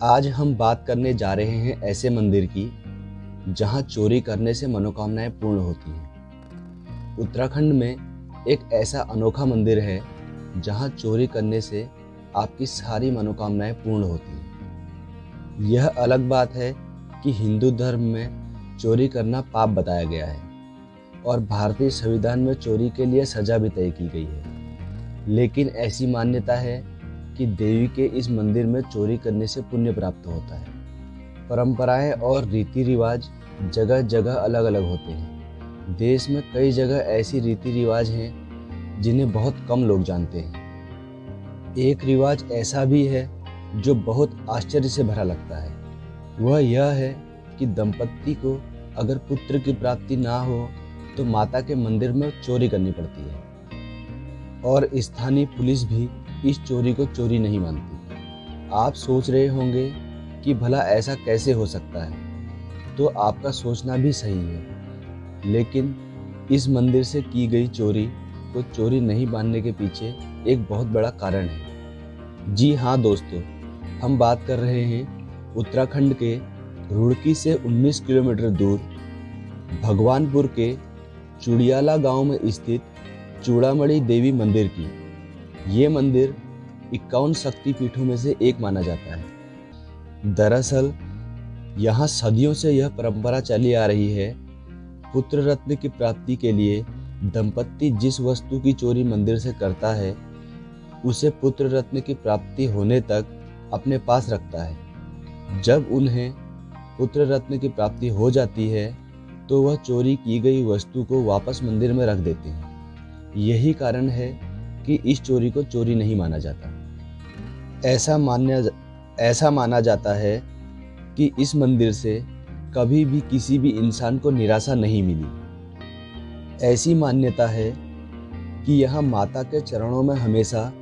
आज हम बात करने जा रहे हैं ऐसे मंदिर की जहां चोरी करने से मनोकामनाएं पूर्ण होती हैं। उत्तराखंड में एक ऐसा अनोखा मंदिर है जहां चोरी करने से आपकी सारी मनोकामनाएं पूर्ण होती हैं। यह अलग बात है कि हिंदू धर्म में चोरी करना पाप बताया गया है और भारतीय संविधान में चोरी के लिए सजा भी तय की गई है। लेकिन ऐसी मान्यता है कि देवी के इस मंदिर में चोरी करने से पुण्य प्राप्त होता है। परंपराएं और रीति रिवाज जगह जगह अलग अलग होते हैं। देश में कई जगह ऐसी रीति रिवाज हैं जिन्हें बहुत कम लोग जानते हैं। एक रिवाज ऐसा भी है जो बहुत आश्चर्य से भरा लगता है। वह यह है कि दंपत्ति को अगर पुत्र की प्राप्ति ना हो तो माता के मंदिर में चोरी करनी पड़ती है और स्थानीय पुलिस भी इस चोरी को चोरी नहीं मानती। आप सोच रहे होंगे कि भला ऐसा कैसे हो सकता है, तो आपका सोचना भी सही है। लेकिन इस मंदिर से की गई चोरी को चोरी नहीं मानने के पीछे एक बहुत बड़ा कारण है। जी हाँ दोस्तों, हम बात कर रहे हैं उत्तराखंड के रुड़की से 19 किलोमीटर दूर भगवानपुर के चुड़ियाला गांव में स्थित चूड़ामणि देवी मंदिर की। ये मंदिर 51 शक्तिपीठों में से एक माना जाता है। दरअसल यहाँ सदियों से यह परंपरा चली आ रही है। पुत्र रत्न की प्राप्ति के लिए दंपत्ति जिस वस्तु की चोरी मंदिर से करता है उसे पुत्र रत्न की प्राप्ति होने तक अपने पास रखता है। जब उन्हें पुत्र रत्न की प्राप्ति हो जाती है तो वह चोरी की गई वस्तु को वापस मंदिर में रख देते हैं। यही कारण है कि इस चोरी को चोरी नहीं माना जाता। ऐसा माना जाता है कि इस मंदिर से कभी भी किसी भी इंसान को निराशा नहीं मिली। ऐसी मान्यता है कि यहाँ माता के चरणों में हमेशा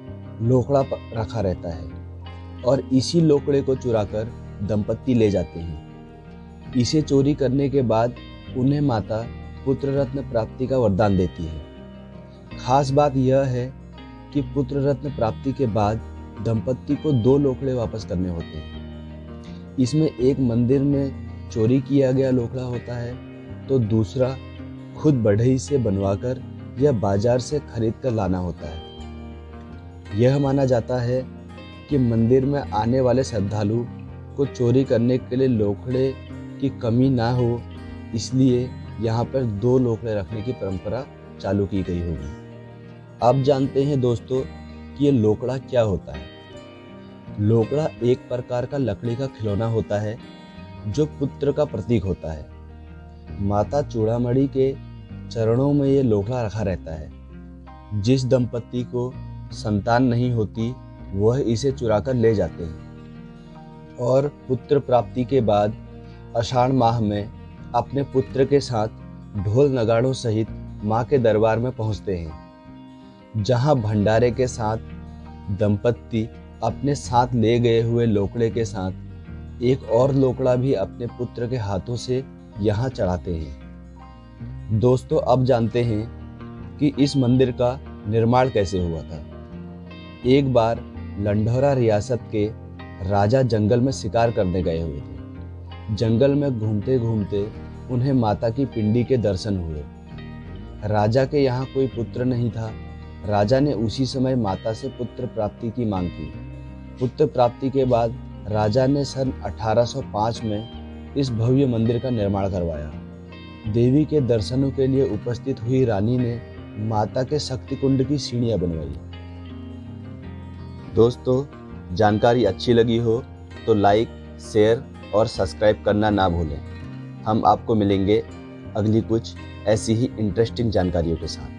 लोकड़ा रखा रहता है और इसी लोकड़े को चुराकर दंपत्ति ले जाते हैं। इसे चोरी करने के बाद उन्हें माता पुत्र रत्न प्राप्ति का वरदान देती है। खास बात यह है कि पुत्र रत्न प्राप्ति के बाद दंपत्ति को 2 लोकड़े वापस करने होते हैं। इसमें एक मंदिर में चोरी किया गया लोकड़ा होता है तो दूसरा खुद बढ़ई से बनवाकर या बाजार से खरीद कर लाना होता है। यह माना जाता है कि मंदिर में आने वाले श्रद्धालु को चोरी करने के लिए लोकड़े की कमी ना हो, इसलिए यहाँ पर 2 लोकड़े रखने की परंपरा चालू की गई होगी। अब जानते हैं दोस्तों कि ये लोकड़ा क्या होता है। लोकड़ा एक प्रकार का लकड़ी का खिलौना होता है जो पुत्र का प्रतीक होता है। माता चूड़ामणि के चरणों में ये लोकड़ा रखा रहता है। जिस दंपत्ति को संतान नहीं होती वह इसे चुराकर ले जाते हैं और पुत्र प्राप्ति के बाद आषाढ़ माह में अपने पुत्र के साथ ढोल नगाड़ों सहित माँ के दरबार में पहुँचते हैं, जहाँ भंडारे के साथ दंपत्ति अपने साथ ले गए हुए लोकड़े के साथ एक और लोकड़ा भी अपने पुत्र के हाथों से यहाँ चढ़ाते हैं। दोस्तों, अब जानते हैं कि इस मंदिर का निर्माण कैसे हुआ था। एक बार लंढौरा रियासत के राजा जंगल में शिकार करने गए हुए थे। जंगल में घूमते घूमते उन्हें माता की पिंडी के दर्शन हुए। राजा के यहाँ कोई पुत्र नहीं था। राजा ने उसी समय माता से पुत्र प्राप्ति की मांग की। पुत्र प्राप्ति के बाद राजा ने सन 1805 में इस भव्य मंदिर का निर्माण करवाया। देवी के दर्शनों के लिए उपस्थित हुई रानी ने माता के शक्ति कुंड की सीढ़ियां बनवाई। दोस्तों, जानकारी अच्छी लगी हो तो लाइक, शेयर और सब्सक्राइब करना ना भूलें। हम आपको मिलेंगे अगली कुछ ऐसी ही इंटरेस्टिंग जानकारियों के साथ।